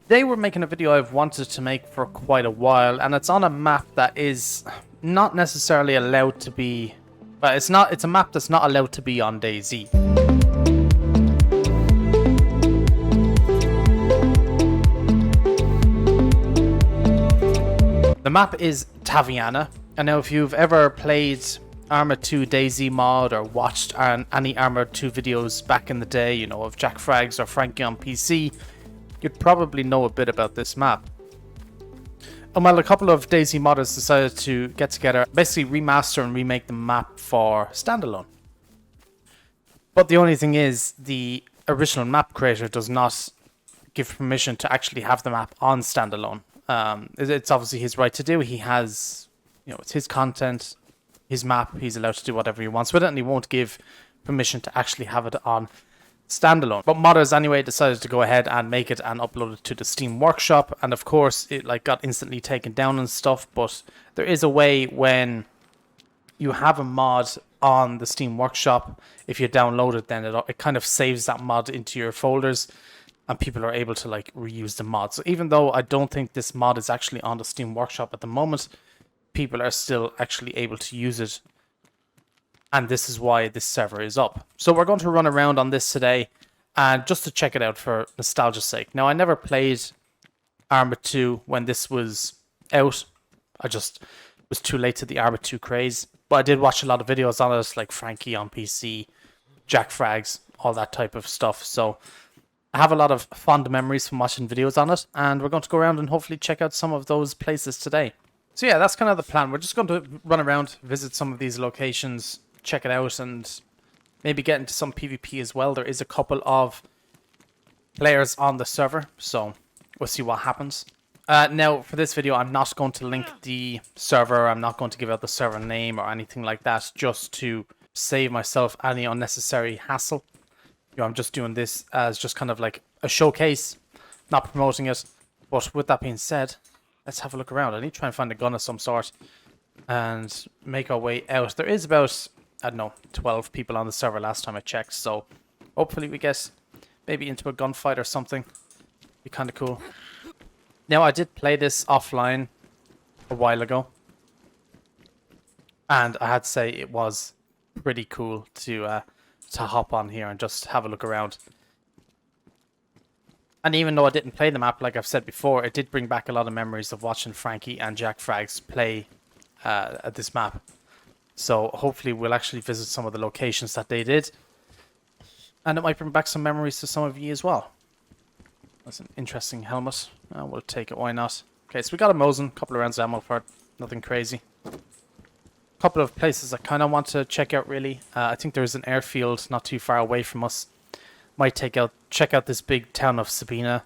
They were making a video I've wanted to make for quite a while, and it's on a map that is not necessarily allowed to be, but it's a map that's not allowed to be on DayZ. The map is Taviana, and now if you've ever played Arma 2 DayZ mod or watched any Arma 2 videos back in the day, you know, of Jack Frags or Frankie on PC, you'd probably know a bit about this map. And well, a couple of DayZ modders decided to get together, basically remaster and remake the map for standalone. But the only thing is, the original map creator does not give permission to actually have the map on standalone. It's obviously his right to do. He has, you know, it's his content, his map. He's allowed to do whatever he wants with it, and he won't give permission to actually have it on standalone. But modders anyway decided to go ahead and make it and upload it to the Steam Workshop, and of course it got instantly taken down and stuff. But there is a way when you have a mod on the Steam Workshop, if you download it, then it kind of saves that mod into your folders, and people are able to reuse the mod. So even though I don't think this mod is actually on the Steam Workshop at the moment, people are still actually able to use it. And this is why this server is up. So we're going to run around on this today, and just to check it out for nostalgia's sake. Now, I never played Arma 2 when this was out. I just was too late to the Arma 2 craze. But I did watch a lot of videos on it, like Frankie on PC, Jack Frags, all that type of stuff. So I have a lot of fond memories from watching videos on it, and we're going to go around and hopefully check out some of those places today. So yeah, that's kind of the plan. We're just going to run around, visit some of these locations, check it out, and maybe get into some PvP as well. There is a couple of players on the server, so we'll see what happens. Now, for this video, I'm not going to link the server. I'm not going to give out the server name or anything like that, just to save myself any unnecessary hassle. You know, I'm just doing this as just kind of like a showcase, not promoting it. But with that being said, let's have a look around. I need to try and find a gun of some sort and make our way out. There is about, I don't know, 12 people on the server last time I checked, so hopefully we get maybe into a gunfight or something. Be kind of cool. Now, I did play this offline a while ago, and I had to say it was pretty cool to hop on here and just have a look around. And even though I didn't play the map, like I've said before, it did bring back a lot of memories of watching Frankie and Jack Frags play at this map. So hopefully we'll actually visit some of the locations that they did, and it might bring back some memories to some of you as well. That's an interesting helmet. We'll take it, why not? Okay, so we got a Mosin, couple of rounds of ammo for it, nothing crazy. Couple of places I kind of want to check out really. I think there's an airfield not too far away from us. Might check out this big town of Sabina.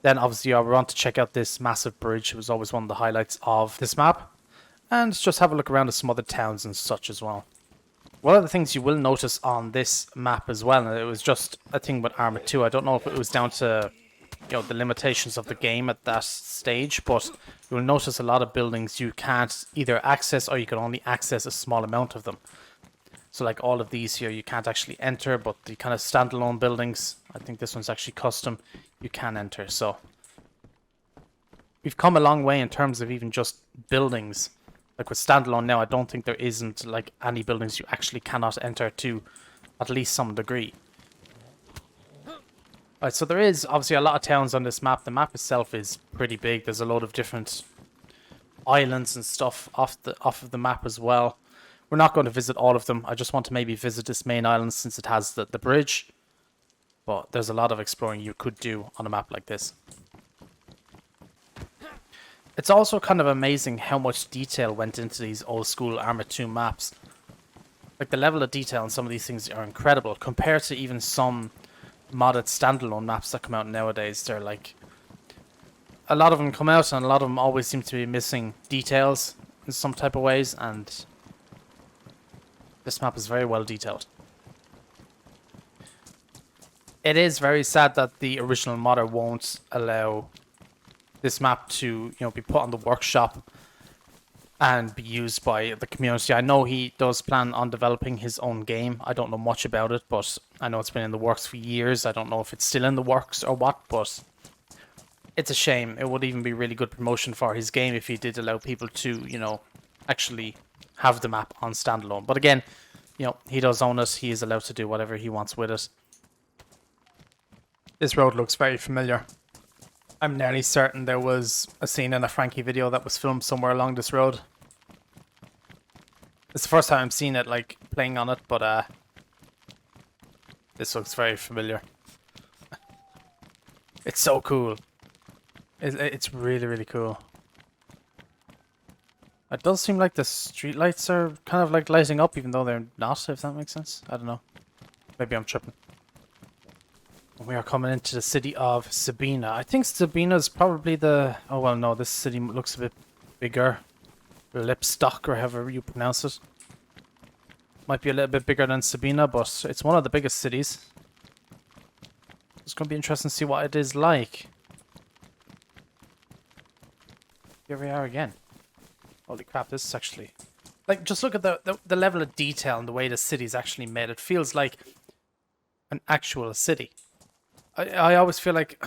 Then obviously I want to check out this massive bridge. It was always one of the highlights of this map. And just have a look around at some other towns and such as well. One of the things you will notice on this map as well, and it was just a thing with Arma 2, I don't know if it was down to, you know, the limitations of the game at that stage, but you'll notice a lot of buildings you can't either access, or you can only access a small amount of them. So like all of these here you can't actually enter, but the kind of standalone buildings, I think this one's actually custom, you can enter. So we've come a long way in terms of even just buildings. Like with standalone now, I don't think there isn't like any buildings you actually cannot enter to at least some degree. Alright, so there is obviously a lot of towns on this map. The map itself is pretty big. There's a load of different islands and stuff off of the map as well. We're not going to visit all of them. I just want to maybe visit this main island since it has the bridge. But there's a lot of exploring you could do on a map like this. It's also kind of amazing how much detail went into these old school Arma 2 maps. Like the level of detail on some of these things are incredible compared to even some modded standalone maps that come out nowadays. They're like, a lot of them come out and a lot of them always seem to be missing details in some type of ways, and this map is very well detailed. It is very sad that the original modder won't allow this map to, you know, be put on the workshop and be used by the community. I know he does plan on developing his own game. I don't know much about it, but I know it's been in the works for years. I don't know if it's still in the works or what, but it's a shame. It would even be really good promotion for his game if he did allow people to, you know, actually have the map on standalone. But again, you know, he does own it. He is allowed to do whatever he wants with it. This road looks very familiar. I'm nearly certain there was a scene in a Frankie video that was filmed somewhere along this road. It's the first time I'm seeing it, like, playing on it, but this looks very familiar. It's so cool. It's really, really cool. It does seem like the streetlights are kind of like lighting up, even though they're not, if that makes sense. I don't know. Maybe I'm tripping. We are coming into the city of Sabina. I think Sabina is probably the... Oh, well, no, this city looks a bit bigger. Lipstock, or however you pronounce it. Might be a little bit bigger than Sabina, but it's one of the biggest cities. It's going to be interesting to see what it is like. Here we are again. Holy crap, this is actually... Like, just look at the level of detail and the way the city's actually made. It feels like an actual city. I always feel like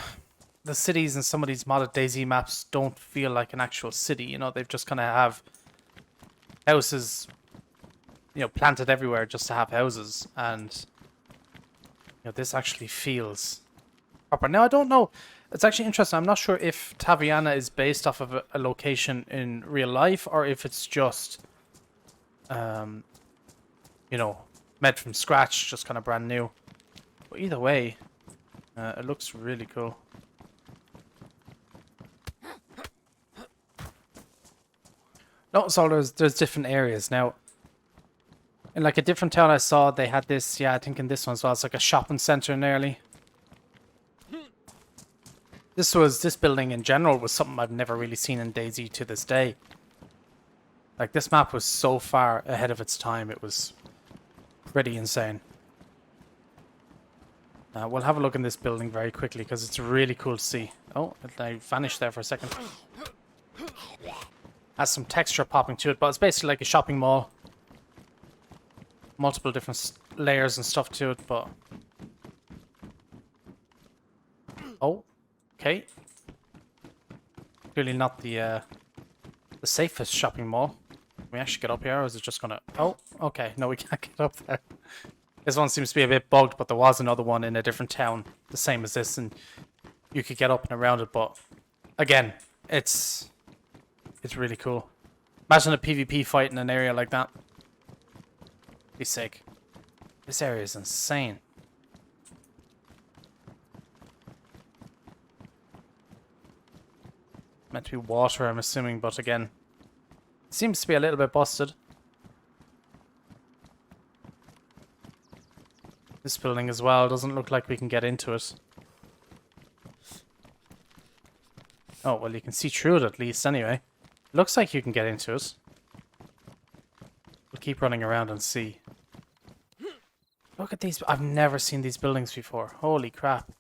the cities in some of these modded DayZ maps don't feel like an actual city. You know, they've just kind of have houses, you know, planted everywhere just to have houses. And, you know, this actually feels proper. Now, I don't know. It's actually interesting. I'm not sure if Taviana is based off of a location in real life or if it's just, you know, made from scratch, just kind of brand new. But either way, it looks really cool. Notice all there's different areas. Now, in like a different town I saw, they had this, yeah, I think in this one as well, it's like a shopping center nearly. This building in general was something I've never really seen in DayZ to this day. Like, this map was so far ahead of its time, it was pretty insane. We'll have a look in this building very quickly because it's really cool to see. Oh, I vanished there for a second. Has some texture popping to it, but it's basically like a shopping mall. Multiple different layers and stuff to it, but... Oh, okay. Clearly not the safest shopping mall. Can we actually get up here, or is it just gonna... Oh, okay. No, we can't get up there. This one seems to be a bit bugged, but there was another one in a different town, the same as this, and you could get up and around it, but again, it's really cool. Imagine a PvP fight in an area like that. Be sick. This area is insane. Meant to be water, I'm assuming, but again, it seems to be a little bit busted. This building as well doesn't look like we can get into it. Oh, well, you can see through it at least anyway. Looks like you can get into it. We'll keep running around and see. Look at these. I've never seen these buildings before. Holy crap.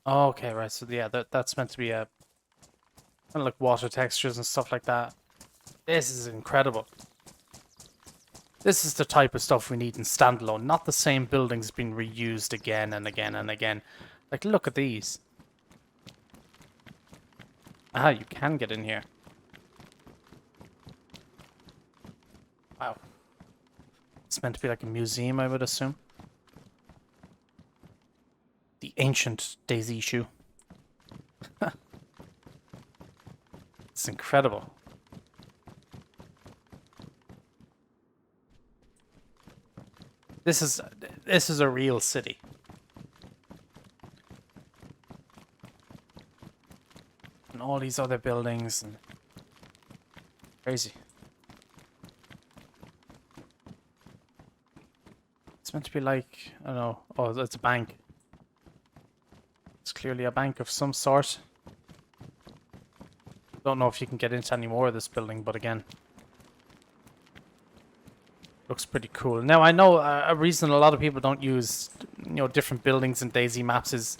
Okay, right. So, yeah, that's meant to be a... kind of like water textures and stuff like that. This is incredible. This is the type of stuff we need in standalone, not the same buildings being reused again and again and again. Like, look at these. Ah, you can get in here. Wow. It's meant to be like a museum, I would assume. The ancient DayZ shoe. It's incredible. This is a real city. And all these other buildings and crazy. It's meant to be like, I don't know, oh, it's a bank. It's clearly a bank of some sort. Don't know if you can get into any more of this building, but again, looks pretty cool. Now, I know a reason a lot of people don't use, you know, different buildings in DayZ maps is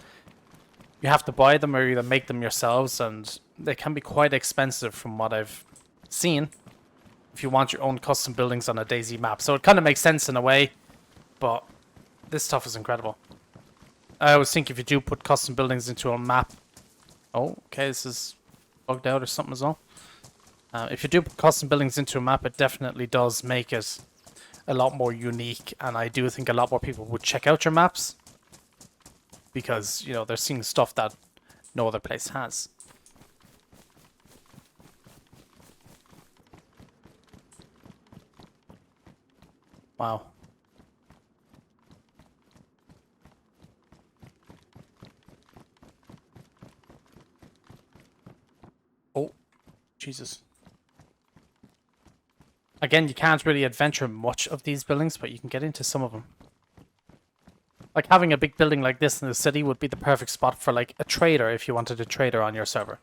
you have to buy them or either make them yourselves, and they can be quite expensive from what I've seen if you want your own custom buildings on a DayZ map. So it kind of makes sense in a way, but this stuff is incredible. I always think if you do put custom buildings into a map... Oh, okay, this is bugged out or something as well. If you do put custom buildings into a map, it definitely does make it a lot more unique, and I do think a lot more people would check out your maps because, you know, they're seeing stuff that no other place has. Wow. Oh, Jesus. Again, you can't really adventure much of these buildings, but you can get into some of them. Like, having a big building like this in the city would be the perfect spot for, like, a trader if you wanted a trader on your server.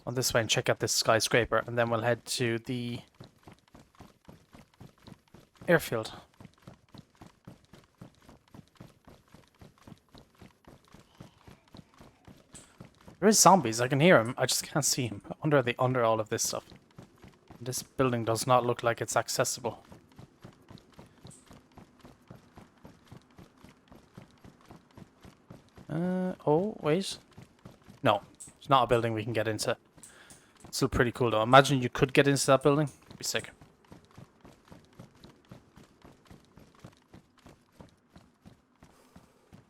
On this way and check out this skyscraper, and then we'll head to the airfield. There is zombies, I can hear him, I just can't see him. I wonder are they under all of this stuff. This building does not look like it's accessible. Oh, wait. No, it's not a building we can get into. It's still pretty cool though. Imagine you could get into that building. It'd be sick.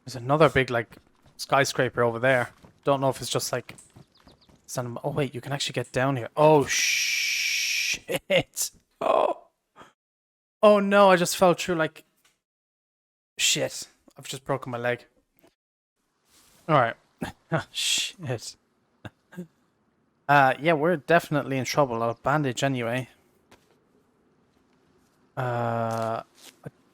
There's another big, like, skyscraper over there. Don't know if it's just, like... Oh, wait, you can actually get down here. Oh, shit. Oh. Oh, no, I just fell through, like... Shit. I've just broken my leg. Alright. Shit. Yeah, we're definitely in trouble. I'll bandage anyway. I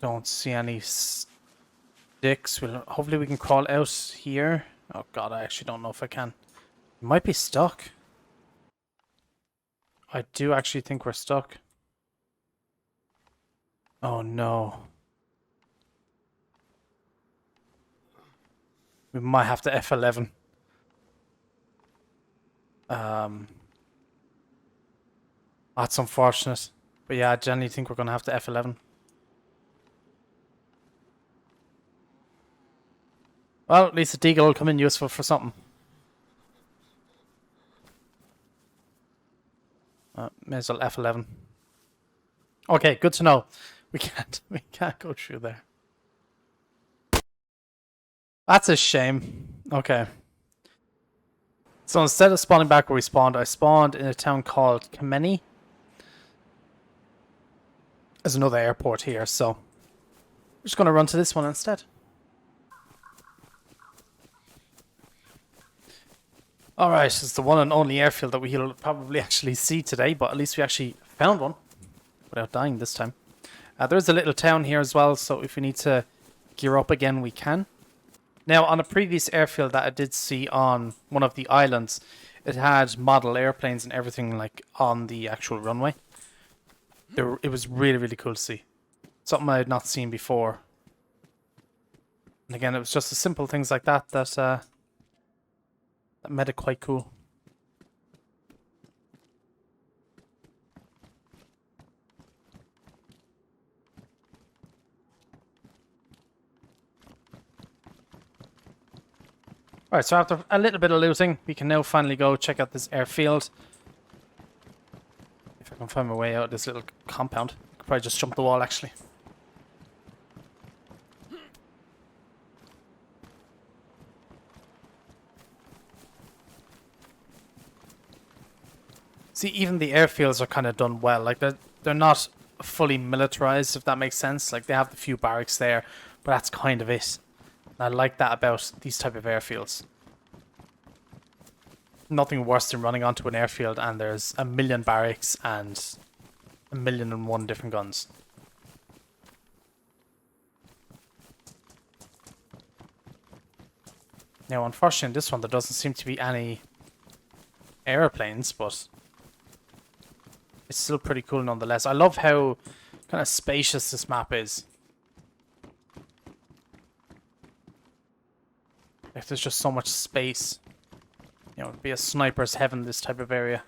don't see any sticks. Hopefully we can crawl out here. Oh god, I actually don't know if I can. We might be stuck. I do actually think we're stuck. Oh no. We might have to F11. That's unfortunate. But yeah, I generally think we're going to have to F11. Well, at least the deagle will come in useful for something. May as well F11. Okay, good to know. We can't go through there. That's a shame. Okay. So instead of spawning back where we spawned, I spawned in a town called Kameni. There's another airport here, so we're just going to run to this one instead. Alright, it's the one and only airfield that we'll probably actually see today, but at least we actually found one without dying this time. There's a little town here as well, so if we need to gear up again, we can. Now, on a previous airfield that I did see on one of the islands, it had model airplanes and everything like on the actual runway. It was really, really cool to see. Something I had not seen before. And again, it was just the simple things like that that made it quite cool. Alright, so after a little bit of looting, we can now finally go check out this airfield. If I can find my way out of this little compound. I could probably just jump the wall, actually. See, even the airfields are kind of done well. Like, they're not fully militarized, if that makes sense. Like, they have the few barracks there, but that's kind of it. And I like that about these type of airfields. Nothing worse than running onto an airfield and there's a million barracks and 1,000,001 different guns. Now, unfortunately, in this one, there doesn't seem to be any airplanes, but it's still pretty cool nonetheless. I love how kind of spacious this map is. If there's just so much space, you know, it'd be a sniper's heaven, this type of area.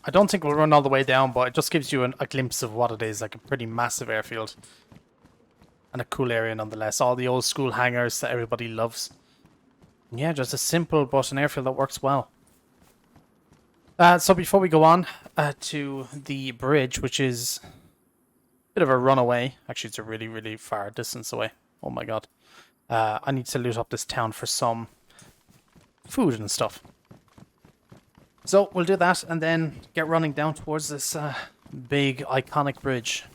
I don't think we'll run all the way down, but it just gives you a glimpse of what it is, like a pretty massive airfield. And a cool area nonetheless. All the old school hangars that everybody loves. Yeah, just a simple but an airfield that works well. So before we go on to the bridge, which is a bit of a runaway. Actually, it's a really, really far distance away. Oh my god. I need to loot up this town for some food and stuff. So we'll do that and then get running down towards this big iconic bridge.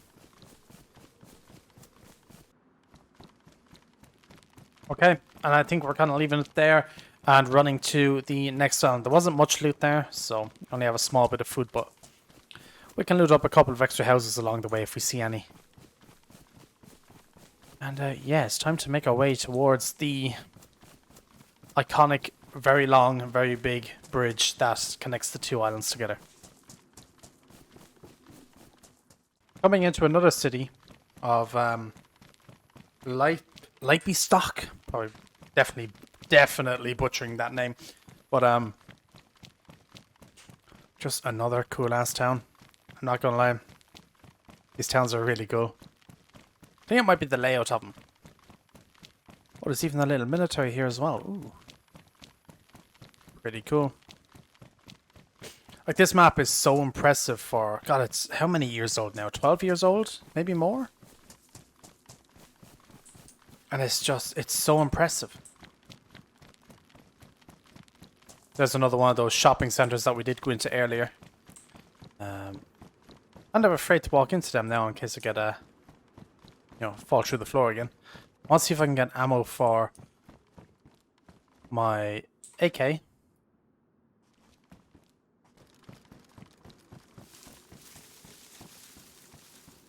Okay, and I think we're kind of leaving it there and running to the next island. There wasn't much loot there, so only have a small bit of food, but we can loot up a couple of extra houses along the way if we see any. And yeah, it's time to make our way towards the iconic, very long, very big bridge that connects the two islands together. Coming into another city of Leipzig. Probably definitely butchering that name. But just another cool ass town. I'm not gonna lie. These towns are really cool. I think it might be the layout of them. Oh, there's even a little military here as well. Ooh. Pretty cool. Like, this map is so impressive for... God, it's how many years old now? 12 years old? Maybe more? And it's just... It's so impressive. There's another one of those shopping centers that we did go into earlier. I'm never afraid to walk into them now in case I get a... You know, fall through the floor again. I want to see if I can get ammo for my AK.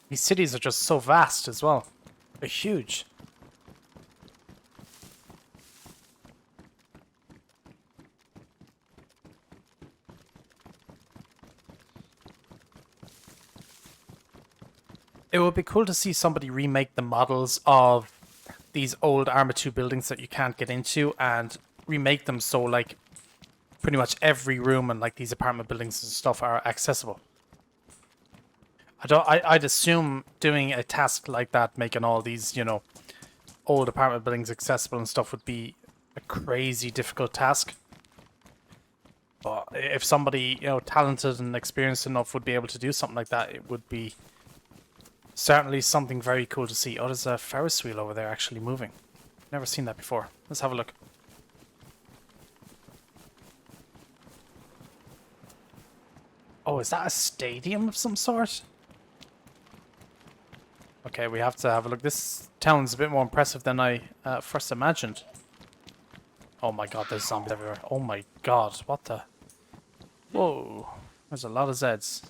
These cities are just so vast as well. They're huge. It would be cool to see somebody remake the models of these old Arma 2 buildings that you can't get into and remake them so like pretty much every room and like these apartment buildings and stuff are accessible. I'd assume doing a task like that, making all these, you know, old apartment buildings accessible and stuff would be a crazy difficult task. But if somebody, you know, talented and experienced enough would be able to do something like that, it would be certainly something very cool to see. Oh, there's a Ferris wheel over there actually moving. Never seen that before. Let's have a look. Oh, is that a stadium of some sort? Okay, we have to have a look. This town's a bit more impressive than I first imagined. Oh my god, there's zombies everywhere. Oh my god, what the... Whoa, there's a lot of Zeds.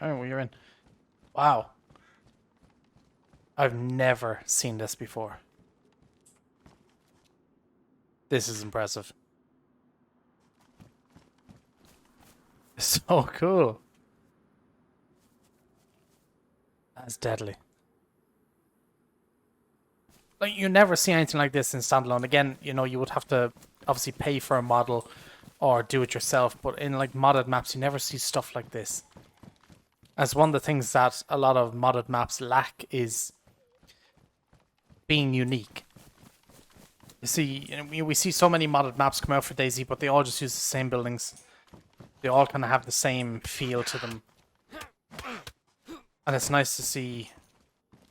Alright, well, you're in. Wow. I've never seen this before. This is impressive. So cool. That's deadly. Like, you never see anything like this in standalone. Again, you know, you would have to obviously pay for a model or do it yourself, but in like modded maps, you never see stuff like this. As one of the things that a lot of modded maps lack is being unique. You see, we see so many modded maps come out for DayZ, but they all just use the same buildings. They all kind of have the same feel to them. And it's nice to see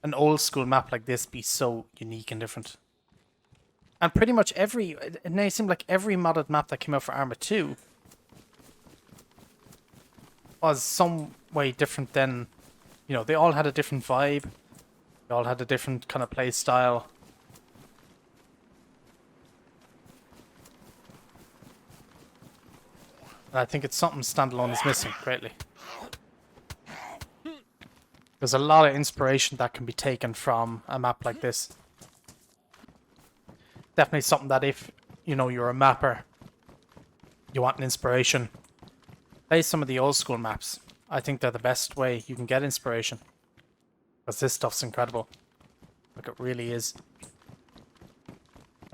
an old school map like this be so unique and different. And pretty much it may seem like every modded map that came out for Arma 2 was some way different than, you know, they all had a different vibe. They all had a different kind of play style. And I think it's something standalone is missing greatly. There's a lot of inspiration that can be taken from a map like this. Definitely something that if, you know, you're a mapper, you want an inspiration, play some of the old school maps. I think they're the best way you can get inspiration. Because this stuff's incredible. Like, it really is.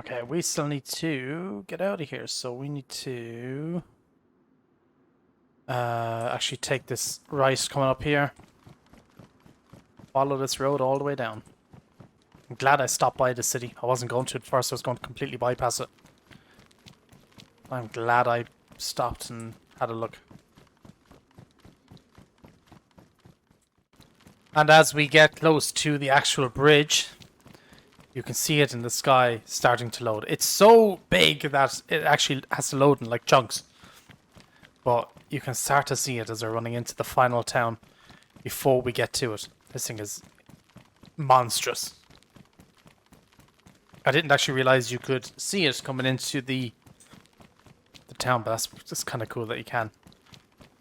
Okay, we still need to get out of here, so we need to actually take this right coming up here. Follow this road all the way down. I'm glad I stopped by the city. I wasn't going to at first, I was going to completely bypass it. I'm glad I stopped and had a look. And as we get close to the actual bridge, you can see it in the sky starting to load. It's so big that it actually has to load in like chunks. But you can start to see it as we're running into the final town before we get to it. This thing is monstrous. I didn't actually realize you could see it coming into the town, but that's just kind of cool that you can.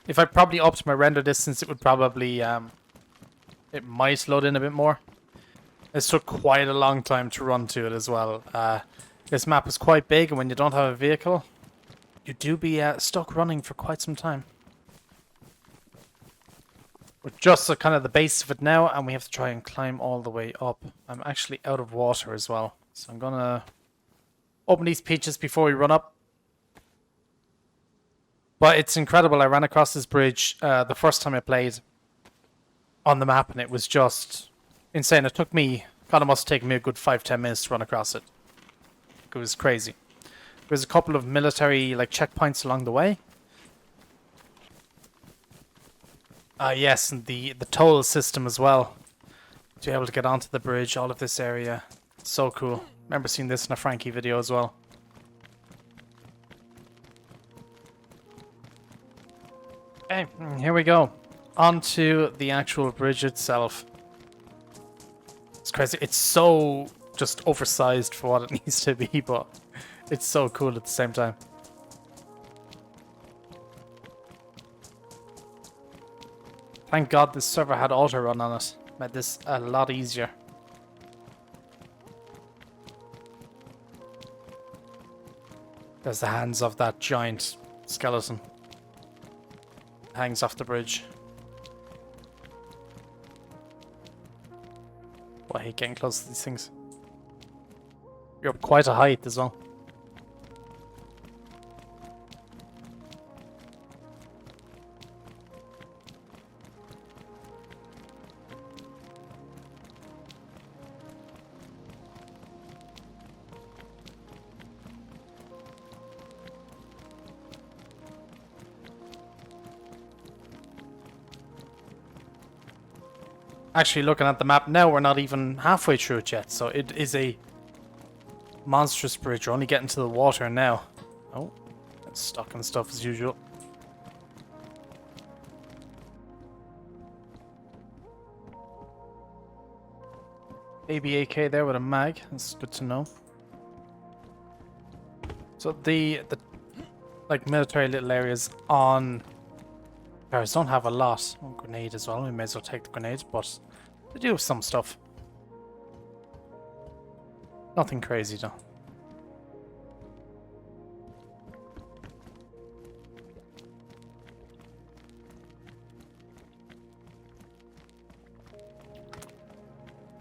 If I probably upped my render distance, it would probably it might load in a bit more. It took quite a long time to run to it as well. This map is quite big, and when you don't have a vehicle, you do be stuck running for quite some time. We're just at kind of the base of it now, and we have to try and climb all the way up. I'm actually out of water as well, so I'm gonna open these peaches before we run up. But it's incredible. I ran across this bridge the first time I played on the map, and it was just insane. It took me, God, it must have taken me a good 5-10 minutes to run across it. It was crazy. There's a couple of military like checkpoints along the way. Yes, and the toll system as well. To be able to get onto the bridge, all of this area. So cool. Remember seeing this in a Frankie video as well. Okay, here we go. Onto the actual bridge itself. It's crazy. It's so just oversized for what it needs to be, but it's so cool at the same time. Thank God this server had auto run on it. Made this a lot easier. There's the hands of that giant skeleton. Hangs off the bridge. Oh, I hate getting close to these things. You're up quite a height as well. Actually, looking at the map now, we're not even halfway through it yet, so it is a monstrous bridge. We're only getting to the water now. Oh, it's stuck and stuff as usual. Baby AK there with a mag. That's good to know. So the like military little areas on Paris don't have a lot. Oh, grenade as well. We may as well take the grenades, but they do have some stuff. Nothing crazy though.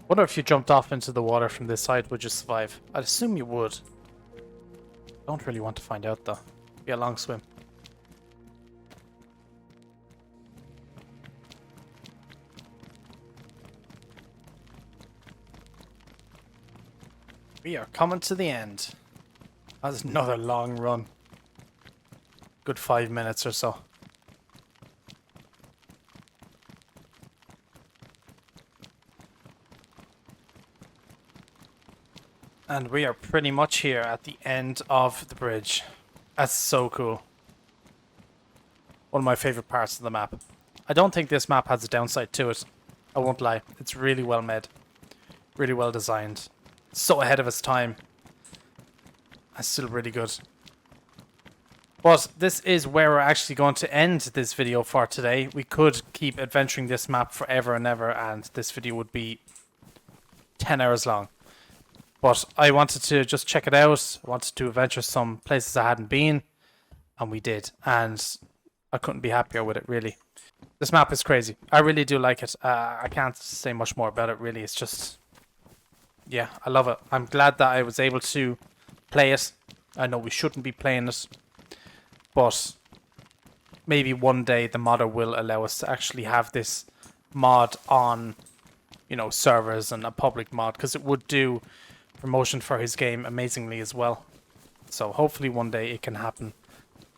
Wonder if you jumped off into the water from this side, would you survive? I'd assume you would. Don't really want to find out though. Be a long swim. We are coming to the end. That's another long run. Good 5 minutes or so. And we are pretty much here at the end of the bridge. That's so cool. One of my favorite parts of the map. I don't think this map has a downside to it. I won't lie. It's really well made. Really well designed. So ahead of its time. That's still really good. But this is where we're actually going to end this video for today. We could keep adventuring this map forever and ever, and this video would be 10 hours long. But I wanted to just check it out. I wanted to adventure some places I hadn't been, and we did. And I couldn't be happier with it, really. This map is crazy. I really do like it. I can't say much more about it, really. It's just... yeah, I love it. I'm glad that I was able to play it. I know we shouldn't be playing it, but maybe one day the modder will allow us to actually have this mod on, you know, servers and a public mod, because it would do promotion for his game amazingly as well. So hopefully one day it can happen.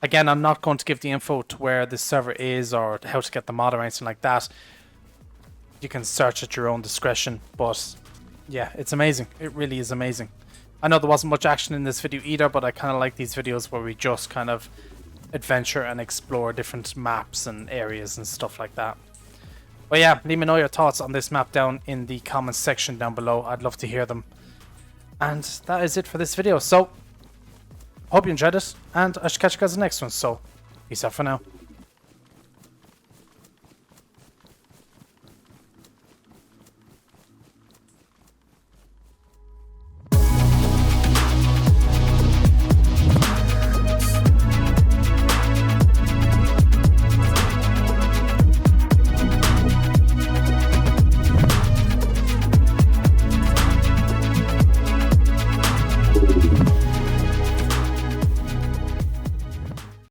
Again, I'm not going to give the info to where this server is or how to get the mod or anything like that. You can search at your own discretion, but yeah, it's amazing. It really is amazing. I know there wasn't much action in this video either, but I kind of like these videos where we just kind of adventure and explore different maps and areas and stuff like that. But yeah, let me know your thoughts on this map down in the comments section down below. I'd love to hear them. And that is it for this video. So, hope you enjoyed it, and I should catch you guys in the next one. So, peace out for now.